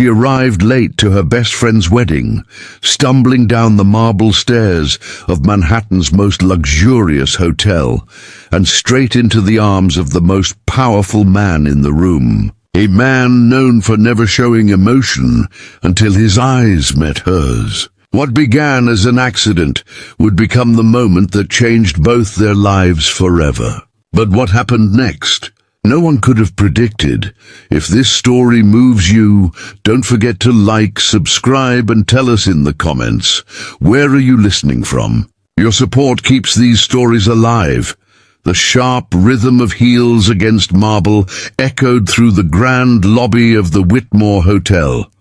She arrived late to her best friend's wedding, stumbling down the marble stairs of Manhattan's most luxurious hotel, and straight into the arms of the most powerful man in the room. A man known for never showing emotion until his eyes met hers. What began as an accident would become the moment that changed both their lives forever. But what happened next? No one could have predicted. If this story moves you, don't forget to like, subscribe, and tell us in the comments. Where are you listening from? Your support keeps these stories alive. The sharp rhythm of heels against marble echoed through the grand lobby of the Whitmore Hotel.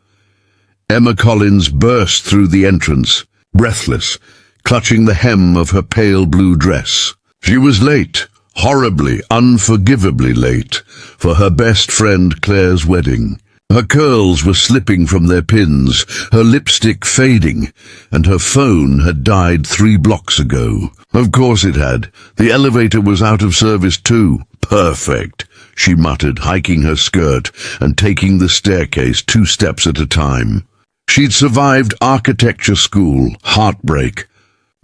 Emma Collins burst through the entrance, breathless, clutching the hem of her pale blue dress. She was late. Horribly, unforgivably late, for her best friend Claire's wedding. Her curls were slipping from their pins, her lipstick fading, and her phone had died 3 blocks ago. Of course it had. The elevator was out of service too. Perfect, she muttered, hiking her skirt and taking the staircase 2 steps at a time. She'd survived architecture school, heartbreak,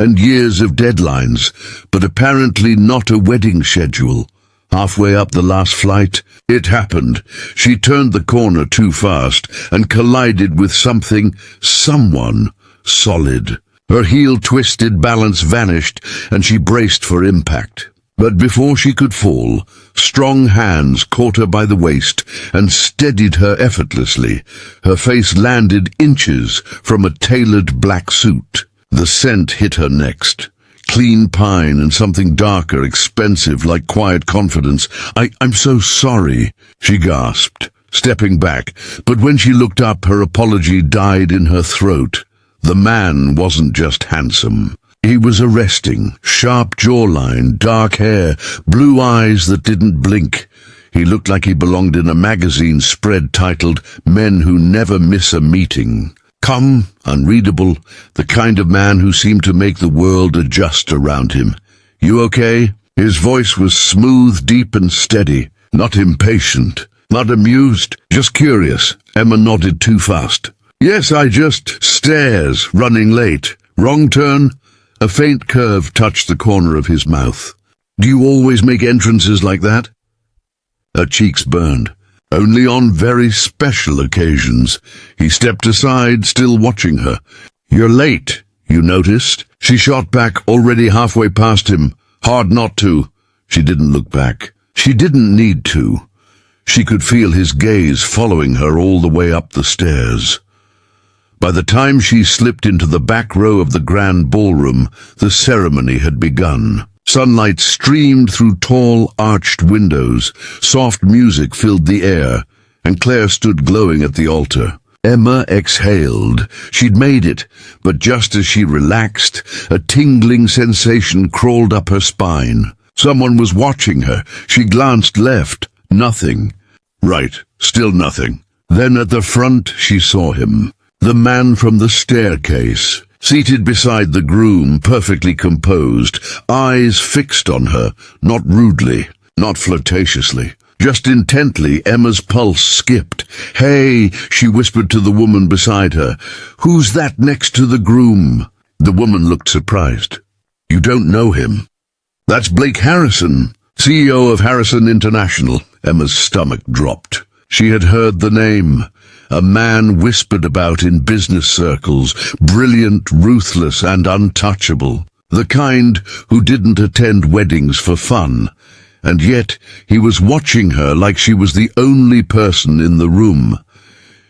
and years of deadlines, but apparently not a wedding schedule. Halfway up the last flight, it happened. She turned the corner too fast and collided with someone solid. Her heel twisted, balance vanished, and she braced for impact. But before she could fall, strong hands caught her by the waist and steadied her effortlessly. Her face landed inches from a tailored black suit. The scent hit her next. Clean pine and something darker, expensive, like quiet confidence. I'm so sorry, she gasped, stepping back. But when she looked up, her apology died in her throat. The man wasn't just handsome. He was arresting. Sharp jawline, dark hair, blue eyes that didn't blink. He looked like he belonged in a magazine spread titled Men Who Never Miss a Meeting. Calm, unreadable, the kind of man who seemed to make the world adjust around him. You okay? His voice was smooth, deep, and steady. Not impatient, not amused, just curious. Emma nodded too fast. Yes, I just... Stairs, running late. Wrong turn? A faint curve touched the corner of his mouth. Do you always make entrances like that? Her cheeks burned. Only on very special occasions. He stepped aside, still watching her. You're late, you noticed? She shot back, already halfway past him. Hard not to. She didn't look back. She didn't need to. She could feel his gaze following her all the way up the stairs. By the time she slipped into the back row of the grand ballroom, the ceremony had begun. Sunlight streamed through tall, arched windows. Soft music filled the air, and Claire stood glowing at the altar. Emma exhaled. She'd made it, but just as she relaxed, a tingling sensation crawled up her spine. Someone was watching her. She glanced left. Nothing. Right, still nothing. Then at the front she saw him. The man from the staircase. Seated beside the groom, perfectly composed, eyes fixed on her, not rudely, not flirtatiously, just intently. Emma's pulse skipped. Hey, she whispered to the woman beside her. Who's that next to the groom? The woman looked surprised. You don't know him? That's Blake Harrison, CEO of Harrison International. Emma's stomach dropped. She had heard the name. A man whispered about in business circles, brilliant, ruthless, and untouchable. The kind who didn't attend weddings for fun. And yet he was watching her like she was the only person in the room.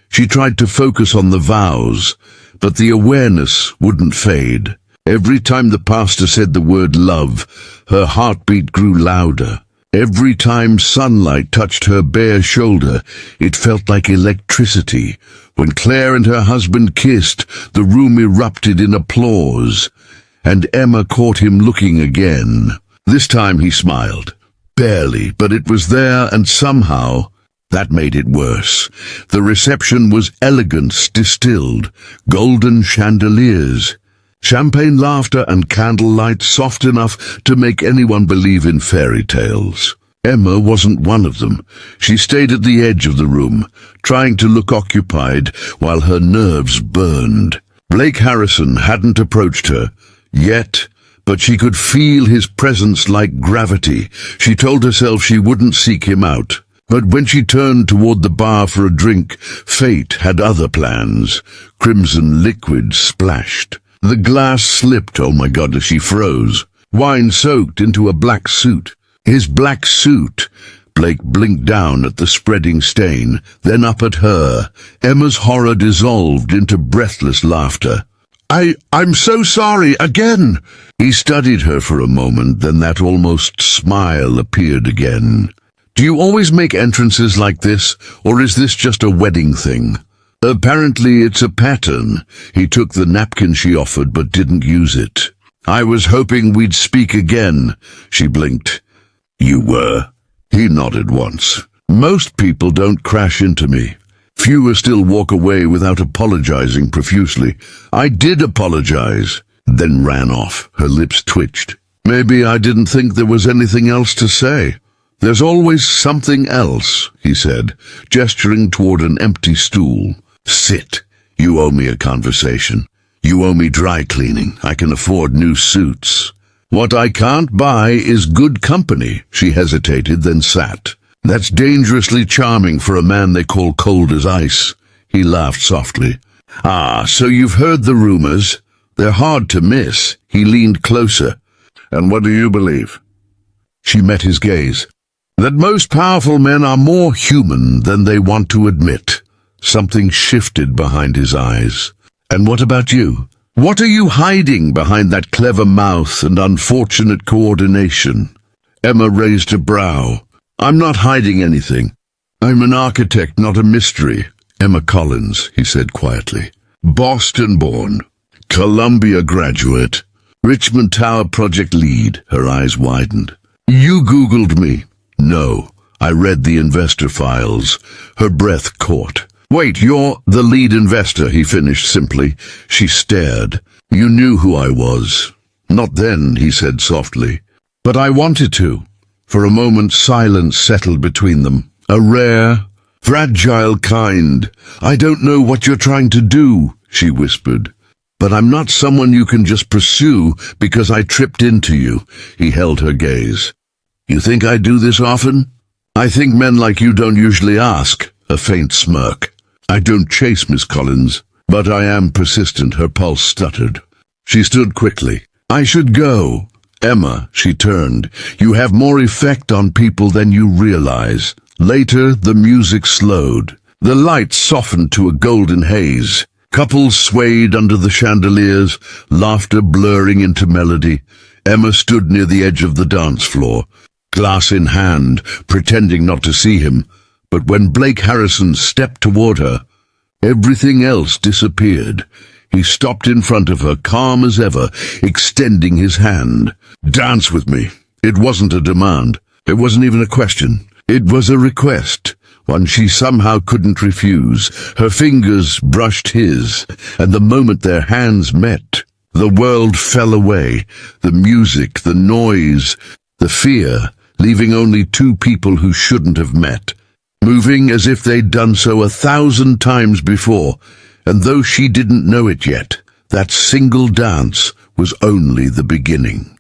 She tried to focus on the vows, but the awareness wouldn't fade. Every time the pastor said the word love, her heartbeat grew louder. Every time sunlight touched her bare shoulder, it felt like electricity. When Claire and her husband kissed, the room erupted in applause. And Emma caught him looking again. This time he smiled. Barely, but it was there, and somehow that made it worse. The reception was elegance distilled, golden chandeliers, champagne laughter and candlelight soft enough to make anyone believe in fairy tales. Emma wasn't one of them. She stayed at the edge of the room, trying to look occupied while her nerves burned. Blake Harrison hadn't approached her yet, but she could feel his presence like gravity. She told herself she wouldn't seek him out. But when she turned toward the bar for a drink, fate had other plans. Crimson liquid splashed. The glass slipped, oh my God, as she froze. Wine soaked into a black suit. His black suit. Blake blinked down at the spreading stain, then up at her. Emma's horror dissolved into breathless laughter. I'm so sorry, again. He studied her for a moment, then that almost smile appeared again. Do you always make entrances like this, or is this just a wedding thing? Apparently it's a pattern. He took the napkin she offered but didn't use it. I was hoping we'd speak again, she blinked. You were? He nodded once. Most people don't crash into me. Fewer still walk away without apologizing profusely. I did apologize, then ran off. Her lips twitched. Maybe I didn't think there was anything else to say. There's always something else, he said, gesturing toward an empty stool. Sit. You owe me a conversation. You owe me dry cleaning. I can afford new suits. What I can't buy is good company. She hesitated, then sat. That's dangerously charming for a man they call cold as ice. He laughed softly. Ah, so you've heard the rumors. They're hard to miss. He leaned closer. And what do you believe? She met his gaze. That most powerful men are more human than they want to admit. Something shifted behind his eyes. And what about you? What are you hiding behind that clever mouth and unfortunate coordination? Emma raised a brow. I'm not hiding anything. I'm an architect, not a mystery. Emma Collins, he said quietly. Boston-born. Columbia graduate. Richmond Tower project lead. Her eyes widened. You Googled me. No, I read the investor files. Her breath caught. Wait, you're the lead investor, he finished simply. She stared. You knew who I was. Not then, he said softly. But I wanted to. For a moment, silence settled between them. A rare, fragile kind. I don't know what you're trying to do, she whispered. But I'm not someone you can just pursue because I tripped into you. He held her gaze. You think I do this often? I think men like you don't usually ask. A faint smirk. I don't chase, Miss Collins, but I am persistent. Her pulse stuttered. She stood quickly. I should go. Emma, she turned. You have more effect on people than you realize. Later, the music slowed. The light softened to a golden haze. Couples swayed under the chandeliers, laughter blurring into melody. Emma stood near the edge of the dance floor, glass in hand, pretending not to see him. But when Blake Harrison stepped toward her, everything else disappeared. He stopped in front of her, calm as ever, extending his hand. Dance with me. It wasn't a demand. It wasn't even a question. It was a request, one she somehow couldn't refuse. Her fingers brushed his, and the moment their hands met, the world fell away. The music, the noise, the fear, leaving only two people who shouldn't have met. Moving as if they'd done so 1,000 times before, and though she didn't know it yet, that single dance was only the beginning.